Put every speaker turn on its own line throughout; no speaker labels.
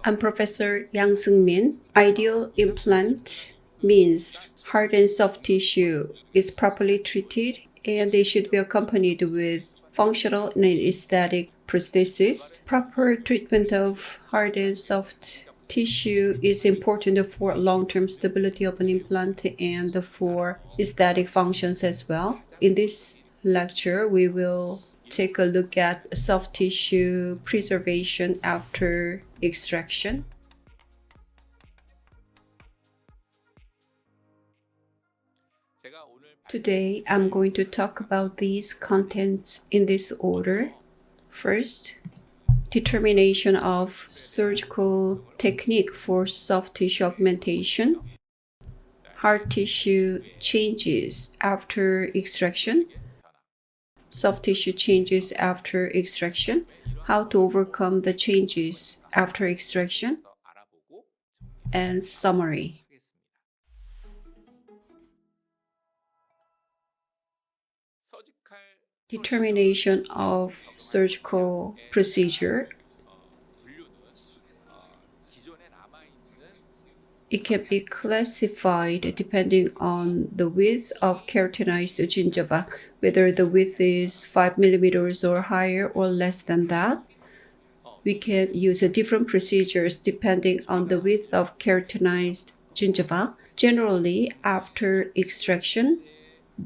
I'm Professor Yang Seung-min. Ideal implant means hard and soft tissue is properly treated and they should be accompanied with functional and aesthetic prosthesis. Proper treatment of hard and soft tissue is important for long-term stability of an implant and for aesthetic functions as well. In this lecture, we will take a look at soft tissue preservation after extraction. Today, I'm going to talk about these contents in this order. First, determination of surgical technique for soft tissue augmentation, hard tissue changes after extraction, soft tissue changes after extraction, how to overcome the changes after extraction, and summary. Determination of surgical procedure. It can be classified depending on the width of keratinized gingiva, whether the width is 5 millimeters or higher or less than that. We can use different procedures depending on the width of keratinized gingiva. Generally, after extraction,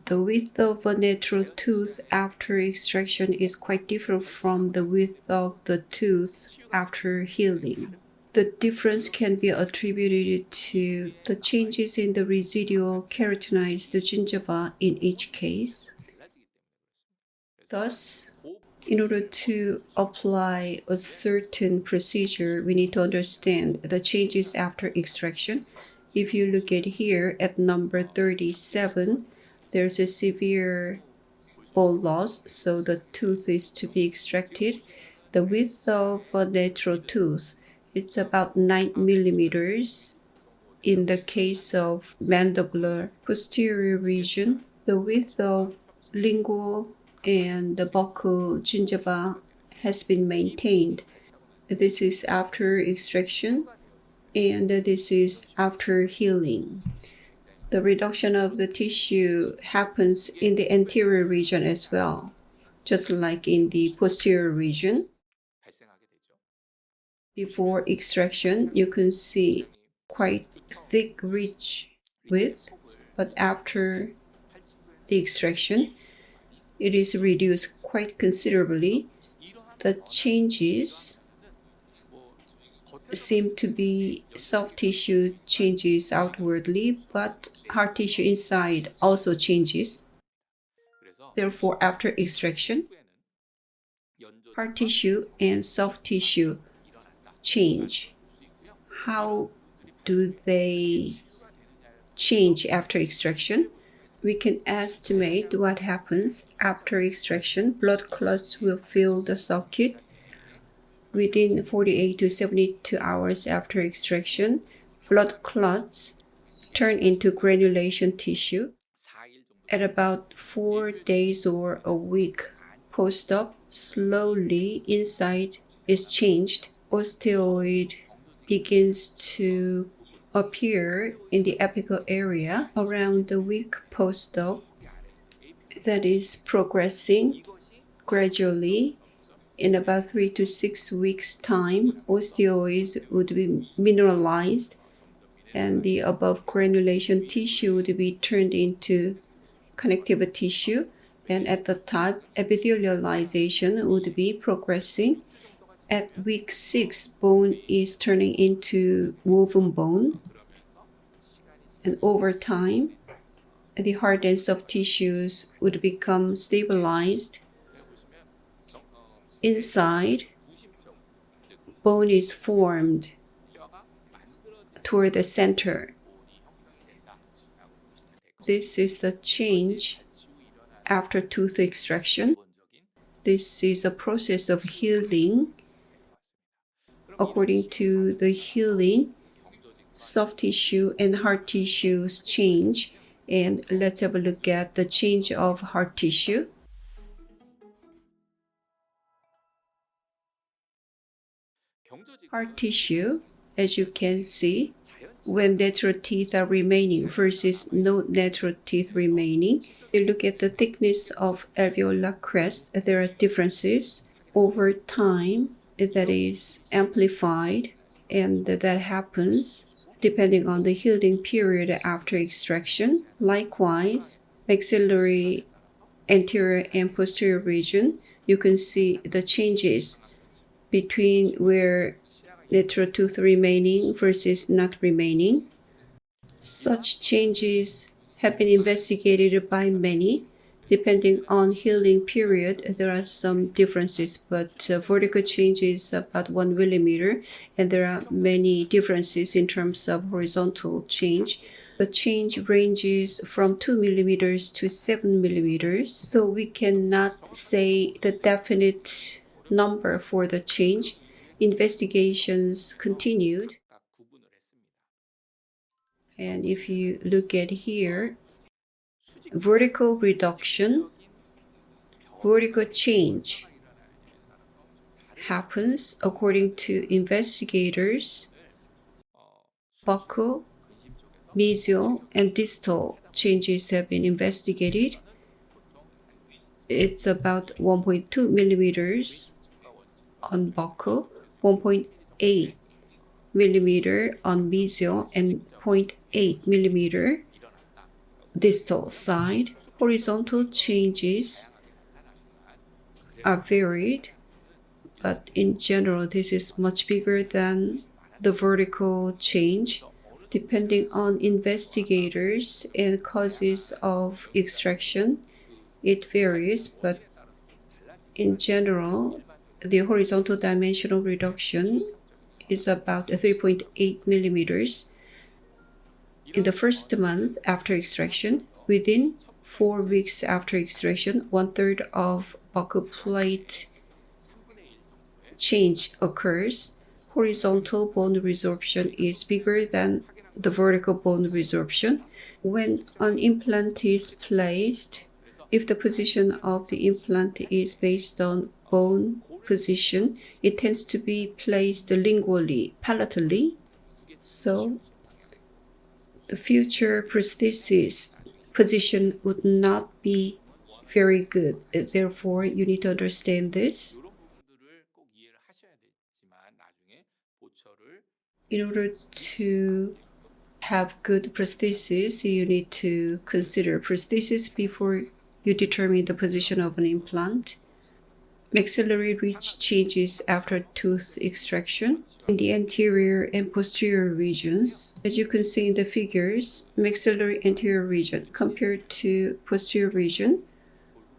the width of a natural tooth after extraction is quite different from the width of the tooth after healing. The difference can be attributed to the changes in the residual keratinized gingiva in each case. Thus, in order to apply a certain procedure, we need to understand the changes after extraction. If you look at here at number 37, there's a severe bone loss, so the tooth is to be extracted. The width of a natural tooth, it's about 9 millimeters. In the case of mandibular posterior region, the width of lingual and the buccal gingiva has been maintained. This is after extraction and this is after healing. The reduction of the tissue happens in the anterior region as well, just like in the posterior region. Before extraction, you can see quite thick, rich width, but after the extraction, it is reduced quite considerably. The changes seem to be soft tissue changes outwardly, but hard tissue inside also changes. Therefore, after extraction, hard tissue and soft tissue change. How do they change after extraction? We can estimate what happens after extraction. Blood clots will fill the socket within 48 to 72 hours after extraction. Blood clots turn into granulation tissue. At about 4 days or a week post-op, slowly inside is changed. Osteoid begins to appear in the apical area around the week post-op. That is progressing gradually. In about 3 to 6 weeks' time, osteoids would be mineralized and the above granulation tissue would be turned into connective tissue, and at the top, epithelialization would be progressing. At week 6, bone is turning into woven bone, and over time, the hard and soft tissues would become stabilized. Inside, bone is formed toward the center. This is the change after tooth extraction. This is a process of healing. According to the healing, soft tissue and hard tissues change. And let's have a look at the change of hard tissue. Hard tissue, as you can see, when natural teeth are remaining versus no natural teeth remaining. You look at the thickness of alveolar crest, there are differences over time that is amplified, and that happens depending on the healing period after extraction. Likewise, maxillary anterior and posterior region, you can see the changes between where natural tooth remaining versus not remaining. Such changes have been investigated by many. Depending on healing period, there are some differences, but vertical change is about 1 millimeter, and there are many differences in terms of horizontal change. The change ranges from 2 millimeters to 7 millimeters, so we cannot say the definite number for the change. Investigations continued. And if you look at here, vertical reduction, vertical change happens according to investigators. Buccal, mesial, and distal changes have been investigated. It's about 1.2 millimeters on buccal, 1.8 millimeter on mesial, and 0.8 millimeter distal side. Horizontal changes are varied, but in general, this is much bigger than the vertical change. Depending on investigators and causes of extraction, it varies, but in general, the horizontal dimensional reduction is about 3.8 millimeters. In the first month after extraction, within 4 weeks after extraction, 1/3 of buccal plate change occurs. Horizontal bone resorption is bigger than the vertical bone resorption. When an implant is placed, if the position of the implant is based on bone position, it tends to be placed lingually, palatally. So the future prosthesis position would not be very good. Therefore, you need to understand this. In order to have good prosthesis, you need to consider prosthesis before you determine the position of an implant. Maxillary ridge changes after tooth extraction in the anterior and posterior regions. As you can see in the figures, maxillary anterior region compared to posterior region,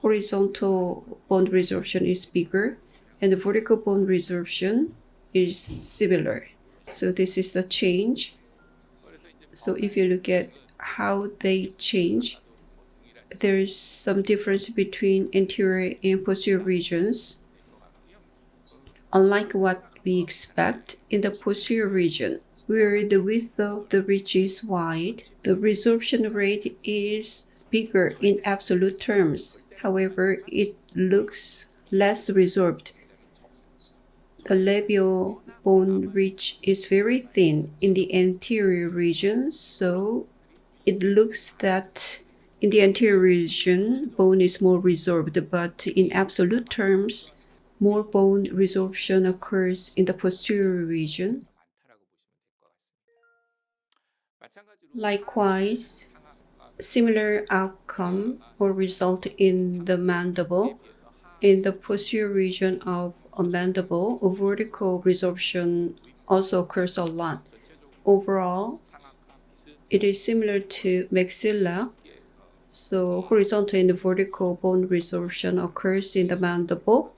horizontal bone resorption is bigger and the vertical bone resorption is similar. So this is the change. So if you look at how they change, there is some difference between anterior and posterior regions. Unlike what we expect, in the posterior region, where the width of the ridge is wide, the resorption rate is bigger in absolute terms. However, it looks less resorbed. The labial bone ridge is very thin in the anterior region, so it looks that in the anterior region, bone is more resorbed, but in absolute terms, more bone resorption occurs in the posterior region. Likewise, similar outcome or result in the mandible. In the posterior region of a mandible, vertical resorption also occurs a lot. Overall, it is similar to maxilla. So horizontal and vertical bone resorption occurs in the mandible.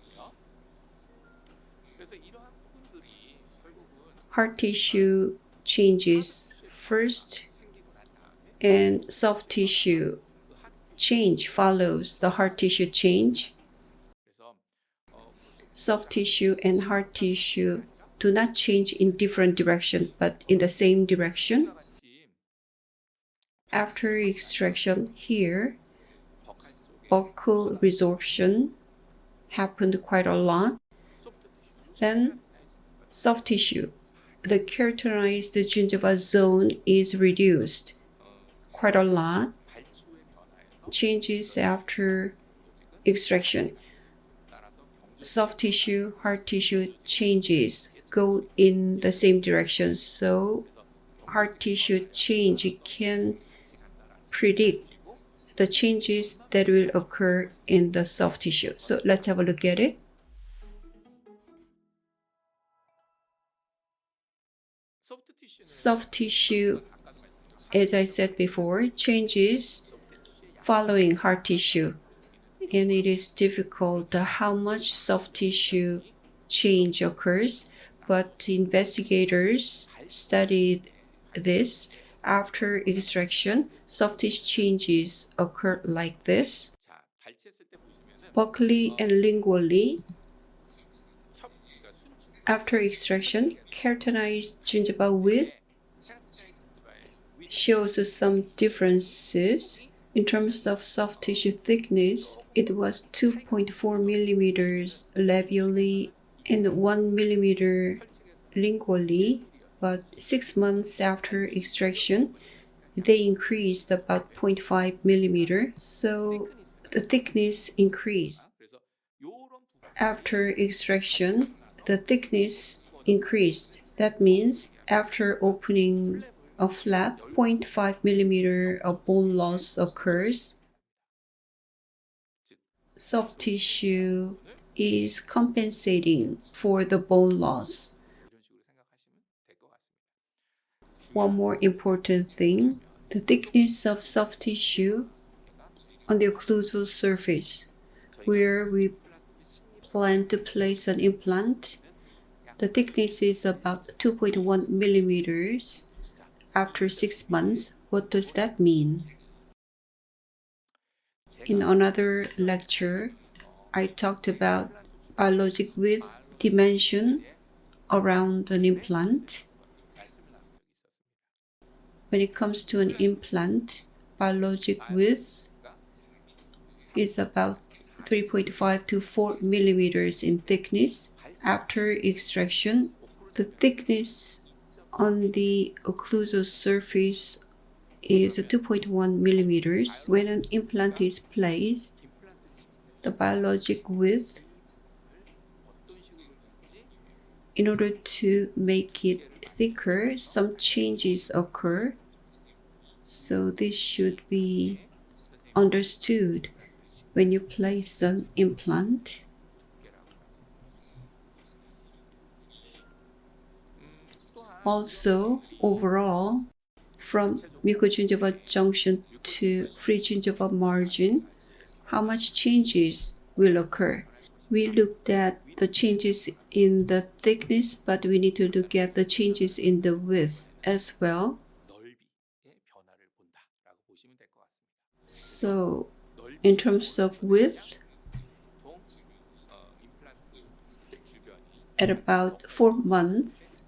Hard tissue changes first, and soft tissue change follows the hard tissue change. Soft tissue and hard tissue do not change in different directions, but in the same direction. After extraction here, buccal resorption happened quite a lot. Then Soft tissue. The characterized gingiva zone is reduced quite a lot. Changes after extraction. Soft tissue, hard tissue changes go in the same direction. So hard tissue change can predict the changes that will occur in the soft tissue. So let's have a look at it. Soft tissue, as I said before, changes following hard tissue. And it is difficult how much soft tissue change occurs, but investigators studied this. After extraction, soft tissue changes occur like this. Buccally and lingually, after extraction, keratinized gingiva width shows some differences. In terms of soft tissue thickness, it was 2.4 millimeters labially and 1 millimeter lingually, but 6 months after extraction, they increased about 0.5 millimeter, so the thickness increased. After extraction, the thickness increased. That means after opening a flap, 0.5 millimeter of bone loss occurs. Soft tissue is compensating for the bone loss. One more important thing, the thickness of soft tissue on the occlusal surface, where we plan to place an implant. The thickness is about 2.1 millimeters. After 6 months, what does that mean? In another lecture, I talked about biologic width dimension around an implant. When it comes to an implant, biologic width is about 3.5 to 4 millimeters in thickness. After extraction, the thickness on the occlusal surface is 2.1 millimeters. When an implant is placed, the biologic width, in order to make it thicker, some changes occur. So this should be understood when you place an implant. Also, overall, from mucogingival junction to free gingival margin, how much changes will occur? We looked at the changes in the thickness, but we need to look at the changes in the width as well. So, in terms of width, at about 4 months,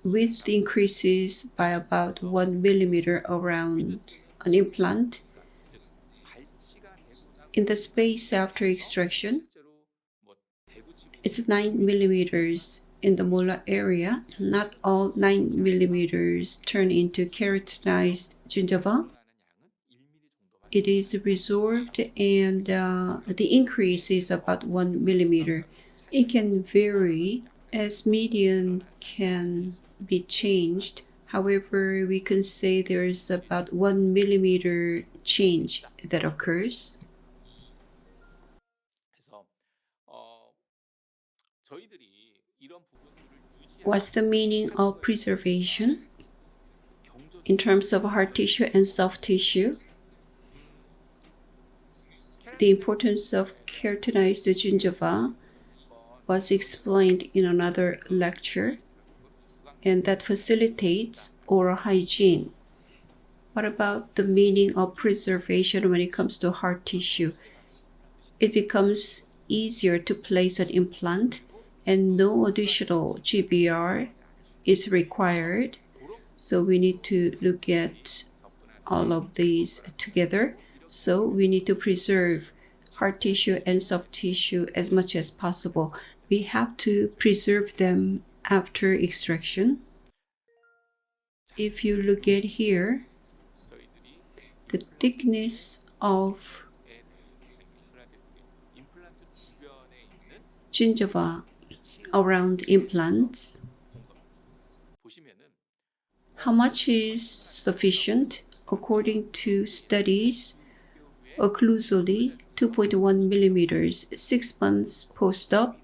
width increases by about 1 millimeter around an implant. In the space after extraction, it's 9 millimeters in the molar area. Not all 9 millimeters turn into keratinized gingiva. It is resorbed, and the increase is about 1 millimeter. It can vary as median can be changed. However, we can say there is about 1 millimeter change that occurs. What's the meaning of preservation in terms of hard tissue and soft tissue? The importance of keratinized gingiva was explained in another lecture, and that facilitates oral hygiene. What about the meaning of preservation when it comes to hard tissue? It becomes easier to place an implant, and no additional GBR is required. So we need to look at all of these together. So we need to preserve hard tissue and soft tissue as much as possible. We have to preserve them after extraction. If you look at here, the thickness of gingiva around implants, how much is sufficient? According to studies, occlusally 2.1 millimeters, 6 months post-op,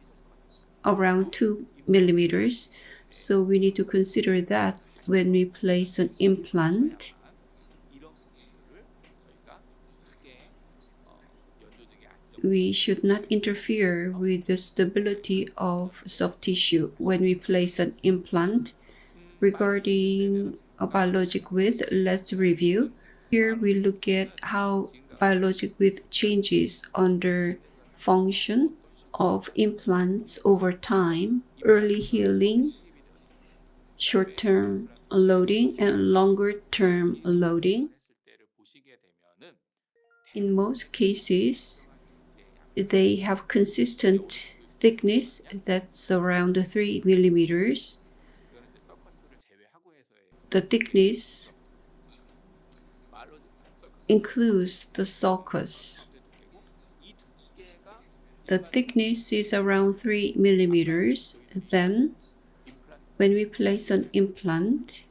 around 2 millimeters. So we need to consider that when we place an implant. We should not interfere with the stability of soft tissue when we place an implant. Regarding a biologic width, let's review. Here we look at how biologic width changes under function of implants over time, early healing, short-term loading, and longer-term loading. In most cases, they have consistent thickness that's around 3 millimeters. The thickness includes the sulcus. The thickness is around 3 millimeters. Then, when we place an implant,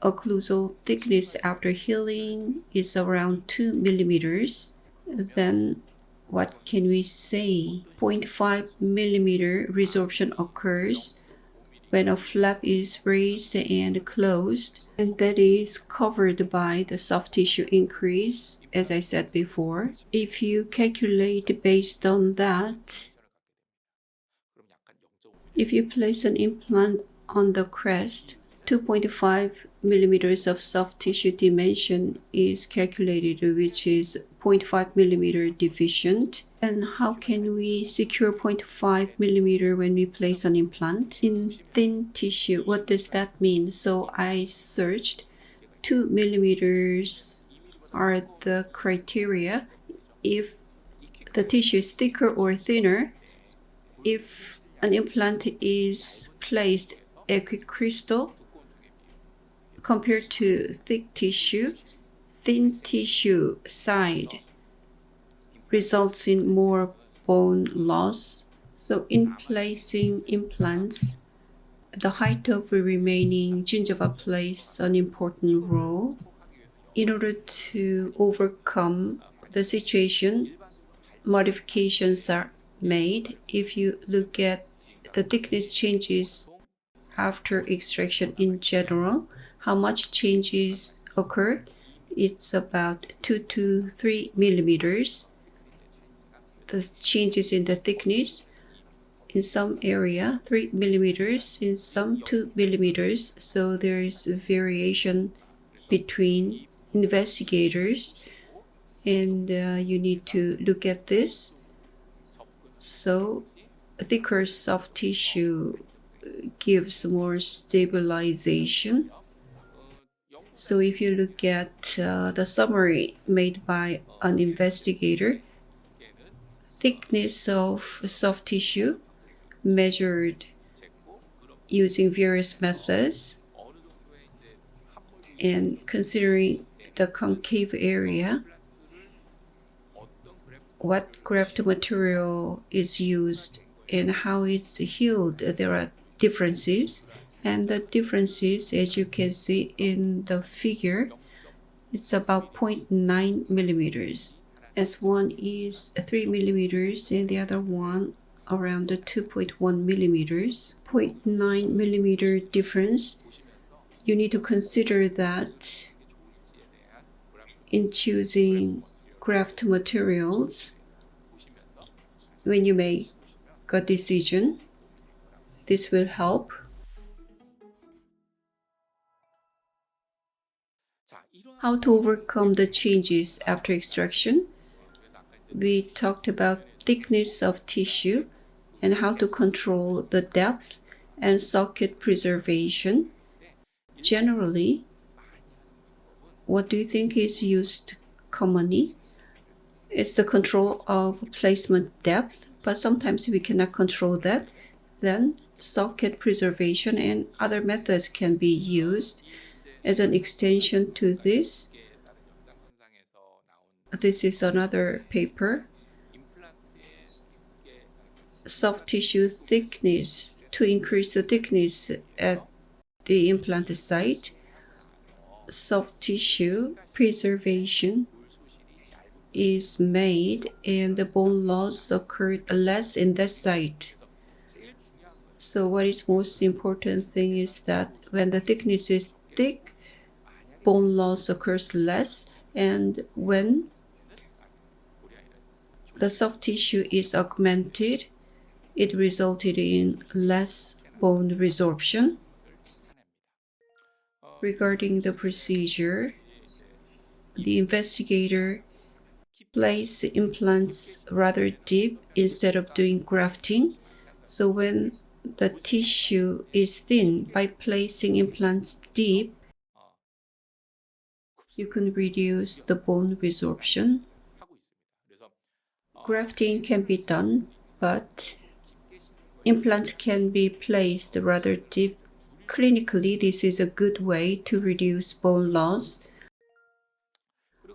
occlusal thickness after healing is around 2 millimeters. Then, what can we say? 0.5 millimeter resorption occurs when a flap is raised and closed, and that is covered by the soft tissue increase, as I said before. If you calculate based on that, if you place an implant on the crest, 2.5 millimeters of soft tissue dimension is calculated, which is 0.5 millimeter deficient. And how can we secure 0.5 millimeter when we place an implant? In thin tissue, what does that mean? So I searched 2 millimeters are the criteria. If the tissue is thicker or thinner, if an implant is placed equicrystal compared to thick tissue, thin tissue side results in more bone loss. So in placing implants, the height of the remaining gingiva plays an important role. In order to overcome the situation, modifications are made. If you look at the thickness changes after extraction in general, how much changes occur? It's about 2 to 3 millimeters. The changes in the thickness, in some area 3 millimeters, in some 2 millimeters. So there is a variation between investigators, and you need to look at this. So thicker soft tissue gives more stabilization. So if you look at the summary made by an investigator, thickness of soft tissue measured using various methods, and considering the concave area, what graft material is used and how it's healed, there are differences. And the differences, as you can see in the figure, it's about 0.9 millimeters. As one is 3 millimeters and the other one around 2.1 millimeters. 0.9 millimeter difference. You need to consider that in choosing graft materials when you make a decision. This will help. How to overcome the changes after extraction? We talked about thickness of tissue and how to control the depth and socket preservation. Generally, what do you think is used commonly? It's the control of placement depth, but sometimes we cannot control that. Then socket preservation and other methods can be used as an extension to this. This is another paper. Soft tissue thickness, to increase the thickness at the implant site. Soft tissue preservation is made and the bone loss occurred less in that site. So what is most important thing is that when the thickness is thick, bone loss occurs less, and when the soft tissue is augmented, it resulted in less bone resorption. Regarding the procedure, the investigator placed implants rather deep instead of doing grafting. So when the tissue is thin, by placing implants deep, you can reduce the bone resorption. Grafting can be done, but implants can be placed rather deep. Clinically, this is a good way to reduce bone loss.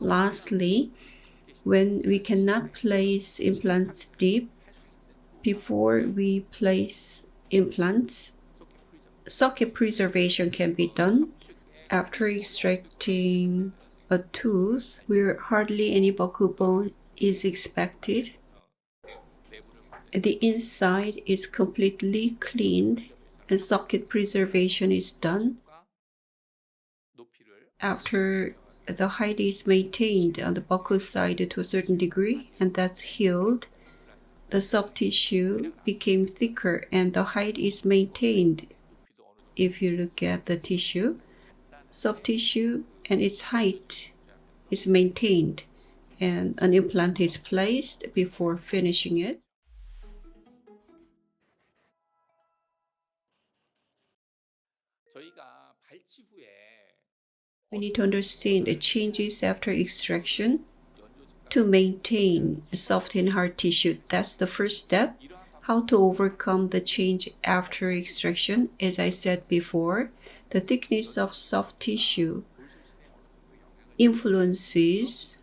Lastly, when we cannot place implants deep, before we place implants, socket preservation can be done. After extracting a tooth where hardly any buccal bone is expected, the inside is completely cleaned and socket preservation is done. After the height is maintained on the buccal side to a certain degree and that's healed, the soft tissue became thicker and the height is maintained. If you look at the tissue, soft tissue and its height is maintained and an implant is placed before finishing it. We need to understand the changes after extraction to maintain soft and hard tissue. That's the first step. How to overcome the change after extraction? As I said before, the thickness of soft tissue influences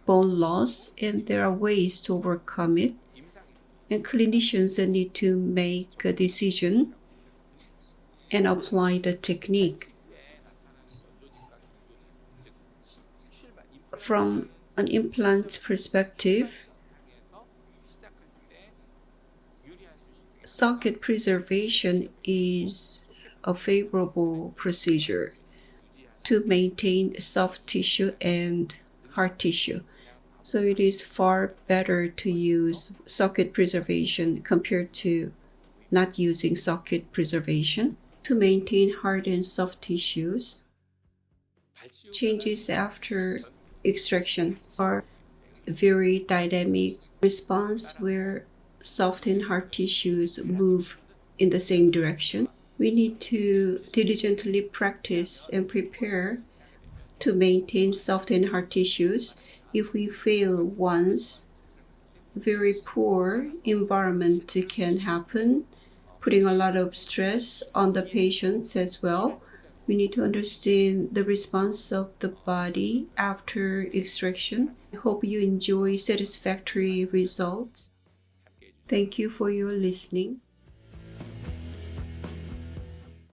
bone loss, and there are ways to overcome it. And clinicians need to make a decision and apply the technique. From an implant perspective, socket preservation is a favorable procedure to maintain soft tissue and hard tissue. So it is far better to use socket preservation compared to not using socket preservation. To maintain hard and soft tissues, changes after extraction are very dynamic response where soft and hard tissues move in the same direction. We need to diligently practice and prepare to maintain soft and hard tissues. If we fail once, very poor environment can happen, putting a lot of stress on the patients as well. We need to understand the response of the body after extraction. I hope you enjoy satisfactory results. Thank you for your listening.